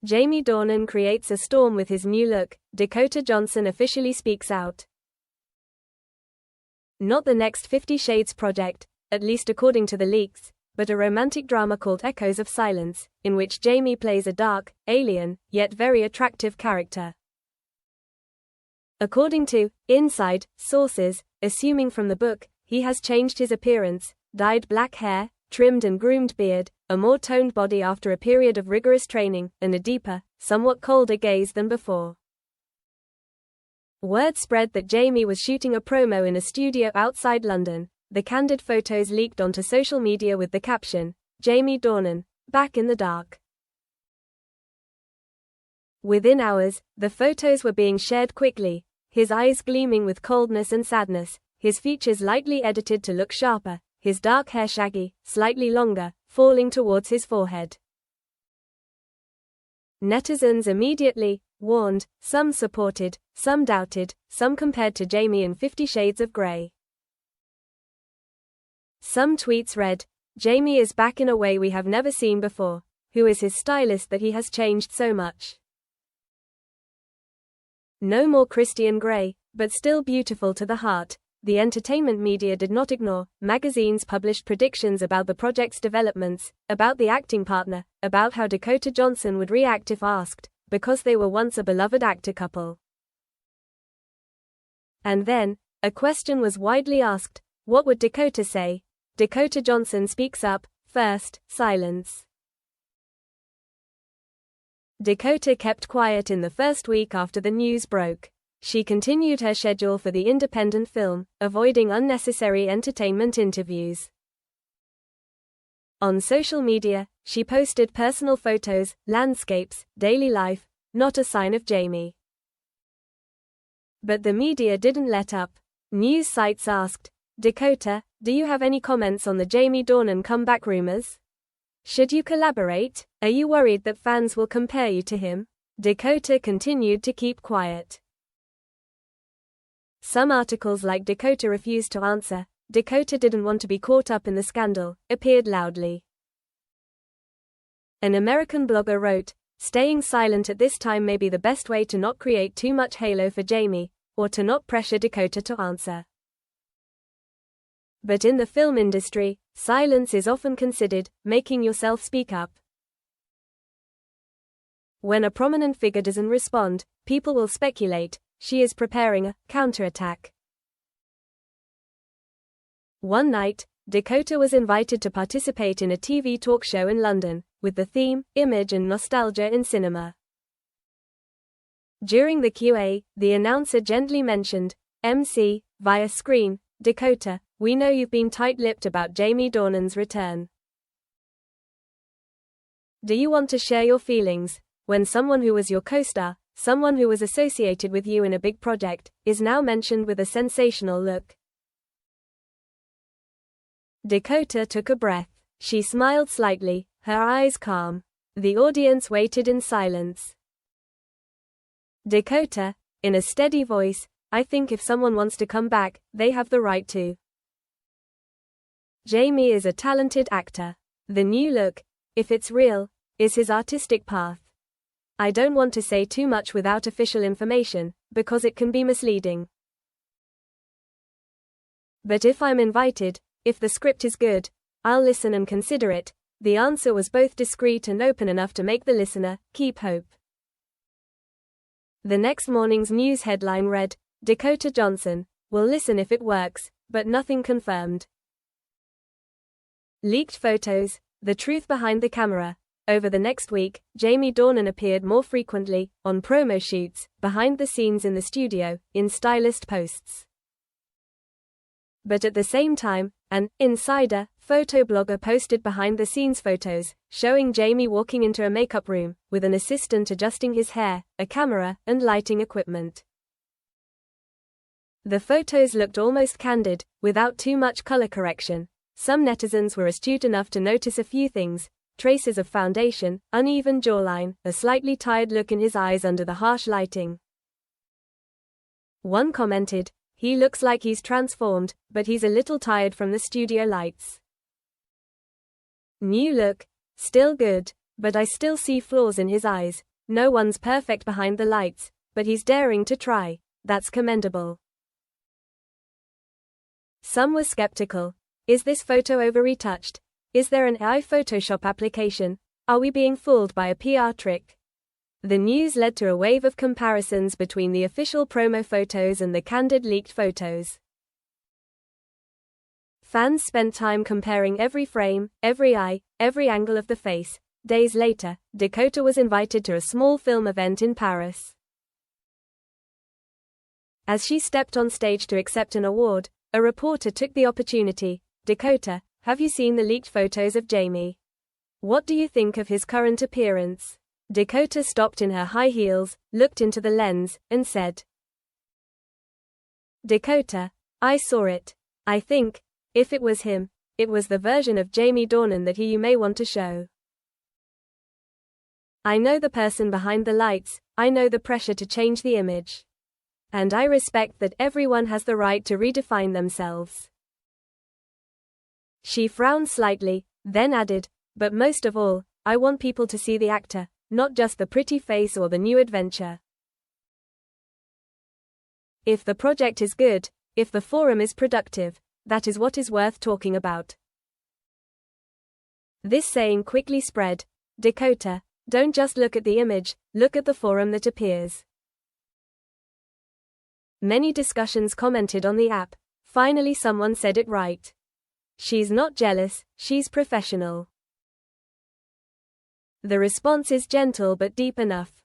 Jamie Dornan creates a storm with his new look. Dakota Johnson officially speaks out. Not the next 50 Shades project, at least according to the leaks, but a romantic drama called Echoes of Silence, in which Jamie plays a dark, alien, yet very attractive character. According to inside sources, assuming from the book, he has changed his appearance, dyed black hair, trimmed and groomed beard, a more toned body after a period of rigorous training, and a deeper, somewhat colder gaze than before. Word spread that Jamie was shooting a promo in a studio outside London. The candid photos leaked onto social media with the caption, "Jamie Dornan, back in the dark." Within hours, the photos were being shared quickly, his eyes gleaming with coldness and sadness, his features lightly edited to look sharper, his dark hair shaggy, slightly longer, falling towards his forehead. Netizens immediately warned, some supported, some doubted, some compared to Jamie in 50 Shades of Grey. Some tweets read, "Jamie is back in a way we have never seen before. Who is his stylist that he has changed so much? No more Christian Grey, but still beautiful to the heart." The entertainment media did not ignore. Magazines published predictions about the project's developments, about the acting partner, about how Dakota Johnson would react if asked, because they were once a beloved actor couple. And then, a question was widely asked, what would Dakota say? Dakota Johnson speaks up. First, silence. Dakota kept quiet in the first week after the news broke. She continued her schedule for the independent film, avoiding unnecessary entertainment interviews. On social media, she posted personal photos, landscapes, daily life, not a sign of Jamie. But the media didn't let up. News sites asked, "Dakota, do you have any comments on the Jamie Dornan comeback rumors? Should you collaborate? Are you worried that fans will compare you to him?" Dakota continued to keep quiet. Some articles like Dakota refused to answer. Dakota didn't want to be caught up in the scandal, appeared loudly. An American blogger wrote, "Staying silent at this time may be the best way to not create too much halo for Jamie, or to not pressure Dakota to answer." But in the film industry, silence is often considered making yourself speak up. When a prominent figure doesn't respond, people will speculate, she is preparing a counterattack. One night, Dakota was invited to participate in a TV talk show in London, with the theme, Image and Nostalgia in Cinema. During the Q&A, the announcer gently mentioned, MC, via screen, "Dakota, we know you've been tight-lipped about Jamie Dornan's return. Do you want to share your feelings, when someone who was your co-star, someone who was associated with you in a big project, is now mentioned with a sensational look?" Dakota took a breath. She smiled slightly, her eyes calm. The audience waited in silence. Dakota, in a steady voice, "I think if someone wants to come back, they have the right to. Jamie is a talented actor. The new look, if it's real, is his artistic path. I don't want to say too much without official information, because it can be misleading. But if I'm invited, if the script is good, I'll listen and consider it." The answer was both discreet and open enough to make the listener keep hope. The next morning's news headline read, "Dakota Johnson will listen if it works, but nothing confirmed." Leaked photos, the truth behind the camera. Over the next week, Jamie Dornan appeared more frequently, on promo shoots, behind the scenes in the studio, in stylist posts. But at the same time, an insider photo blogger posted behind-the-scenes photos, showing Jamie walking into a makeup room, with an assistant adjusting his hair, a camera, and lighting equipment. The photos looked almost candid, without too much color correction. Some netizens were astute enough to notice a few things: traces of foundation, uneven jawline, a slightly tired look in his eyes under the harsh lighting. One commented, "He looks like he's transformed, but he's a little tired from the studio lights. New look, still good, but I still see flaws in his eyes." No one's perfect behind the lights, but he's daring to try. That's commendable. Some were skeptical. Is this photo over-retouched? Is there an AI Photoshop application? Are we being fooled by a PR trick? The news led to a wave of comparisons between the official promo photos and the candid leaked photos. Fans spent time comparing every frame, every eye, every angle of the face. Days later, Dakota was invited to a small film event in Paris. As she stepped on stage to accept an award, a reporter took the opportunity. Dakota, have you seen the leaked photos of Jamie? What do you think of his current appearance? Dakota stopped in her high heels, looked into the lens, and said, Dakota, I saw it. I think, if it was him, it was the version of Jamie Dornan that you may want to show. I know the person behind the lights, I know the pressure to change the image. And I respect that everyone has the right to redefine themselves. She frowned slightly, then added, but most of all, I want people to see the actor, not just the pretty face or the new adventure. If the project is good, if the forum is productive, that is what is worth talking about. This saying quickly spread. Dakota, don't just look at the image, look at the forum that appears. Many discussions commented on the app. Finally someone said it right. She's not jealous, she's professional. The response is gentle but deep enough.